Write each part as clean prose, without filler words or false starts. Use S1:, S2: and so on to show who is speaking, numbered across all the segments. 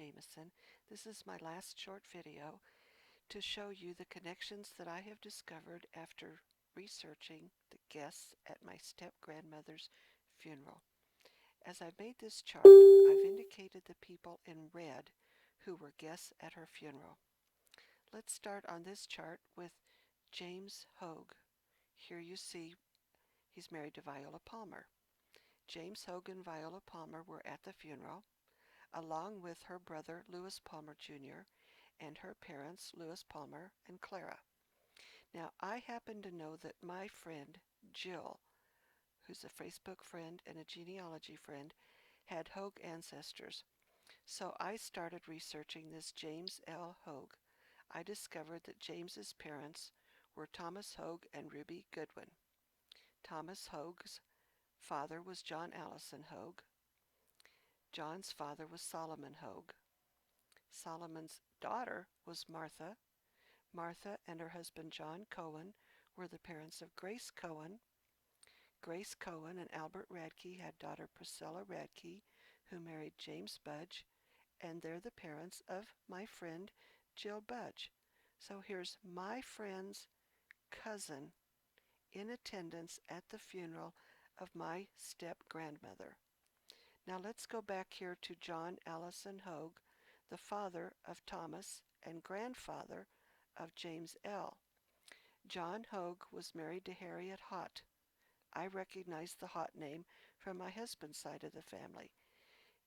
S1: Jameson. This is my last short video to show you the connections that I have discovered after researching the guests at my step-grandmother's funeral. As I've made this chart, I've indicated the people in red who were guests at her funeral. Let's start on this chart with James Hogue. Here you see he's married to Viola Palmer. James Hogue and Viola Palmer were at the funeral, along with her brother Lewis Palmer Jr. and her parents Lewis Palmer and Clara. Now, I happen to know that my friend Jill, who's a Facebook friend and a genealogy friend, had Hogue ancestors. So I started researching this James L. Hogue. I discovered that James's parents were Thomas Hogue and Ruby Goodwin. Thomas Hogue's father was John Allison Hogue. John's father was Solomon Hogue. Solomon's daughter was Martha. Martha and her husband John Cohen were the parents of Grace Cohen. Grace Cohen and Albert Radke had daughter Priscilla Radke, who married James Budge, and they're the parents of my friend Jill Budge. So here's my friend's cousin in attendance at the funeral of my step-grandmother. Now let's go back here to John Allison Hogue, the father of Thomas and grandfather of James L. John Hogue was married to Harriet Hott. I recognize the Hott name from my husband's side of the family.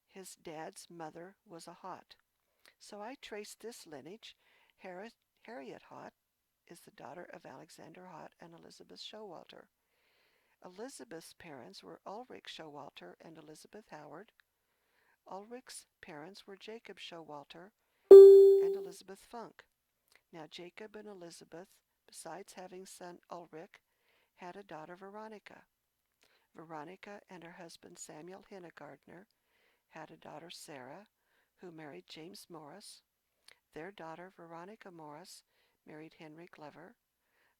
S1: His dad's mother was a Hott. So I traced this lineage. Harriet Hott is the daughter of Alexander Hott and Elizabeth Showalter. Elizabeth's parents were Ulrich Showalter and Elizabeth Howard. Ulrich's parents were Jacob Showalter and Elizabeth Funk. Now Jacob and Elizabeth, besides having son Ulrich, had a daughter Veronica. Veronica and her husband Samuel Hennegardner had a daughter Sarah, who married James Morris. Their daughter Veronica Morris married Henry Glover.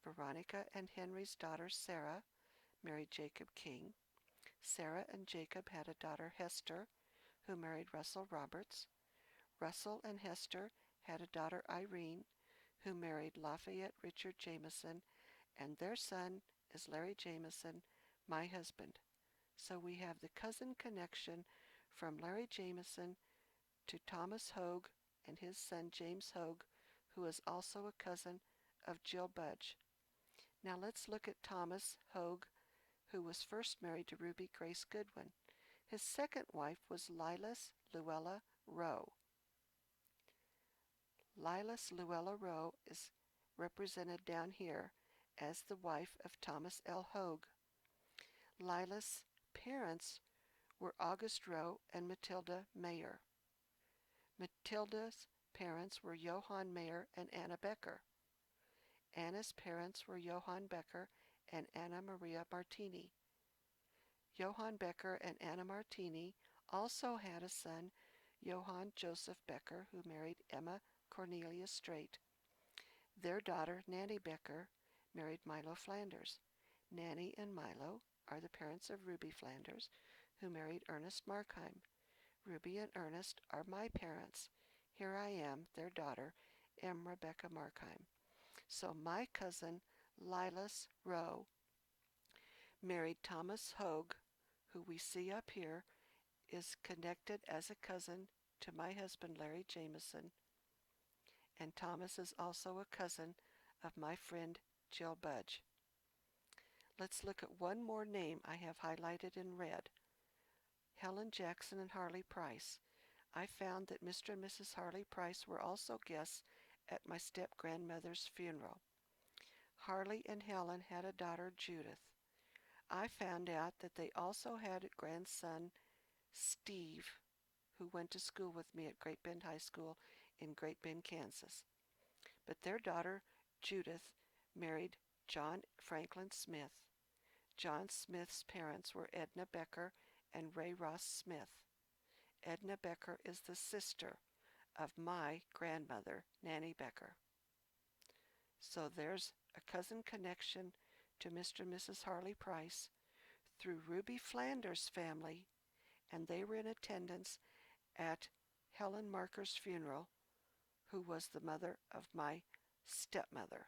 S1: Veronica and Henry's daughter Sarah married Jacob King. Sarah and Jacob had a daughter Hester, who married Russell Roberts. Russell and Hester had a daughter Irene, who married Lafayette Richard Jameson, and their son is Larry Jameson, my husband. So we have the cousin connection from Larry Jameson to Thomas Hogue and his son James Hogue, who is also a cousin of Jill Budge. Now let's look at Thomas Hogue, who was first married to Ruby Grace Goodwin. His second wife was Lilas Luella Rowe. Lilas Luella Rowe is represented down here as the wife of Thomas L. Hogue. Lilas' parents were August Rowe and Matilda Mayer. Matilda's parents were Johann Mayer and Anna Becker. Anna's parents were Johann Becker and Anna Maria Martini. Johann Becker and Anna Martini also had a son, Johann Joseph Becker, who married Emma Cornelia Straight. Their daughter, Nanny Becker, married Milo Flanders. Nanny and Milo are the parents of Ruby Flanders, who married Ernest Markheim. Ruby and Ernest are my parents. Here I am, their daughter, M. Rebecca Markheim. So my cousin, Lilas Rowe, married Thomas Hogue, who we see up here, is connected as a cousin to my husband, Larry Jameson, and Thomas is also a cousin of my friend, Jill Budge. Let's look at one more name I have highlighted in red. Helen Jackson and Harley Price. I found that Mr. and Mrs. Harley Price were also guests at my step-grandmother's funeral. Harley and Helen had a daughter, Judith. I found out that they also had a grandson, Steve, who went to school with me at Great Bend High School in Great Bend, Kansas. But their daughter, Judith, married John Franklin Smith. John Smith's parents were Edna Becker and Ray Ross Smith. Edna Becker is the sister of my grandmother, Nanny Becker. So there's a cousin connection to Mr. and Mrs. Harley Price through Ruby Flanders' family, and they were in attendance at Helen Marker's funeral, who was the mother of my stepmother.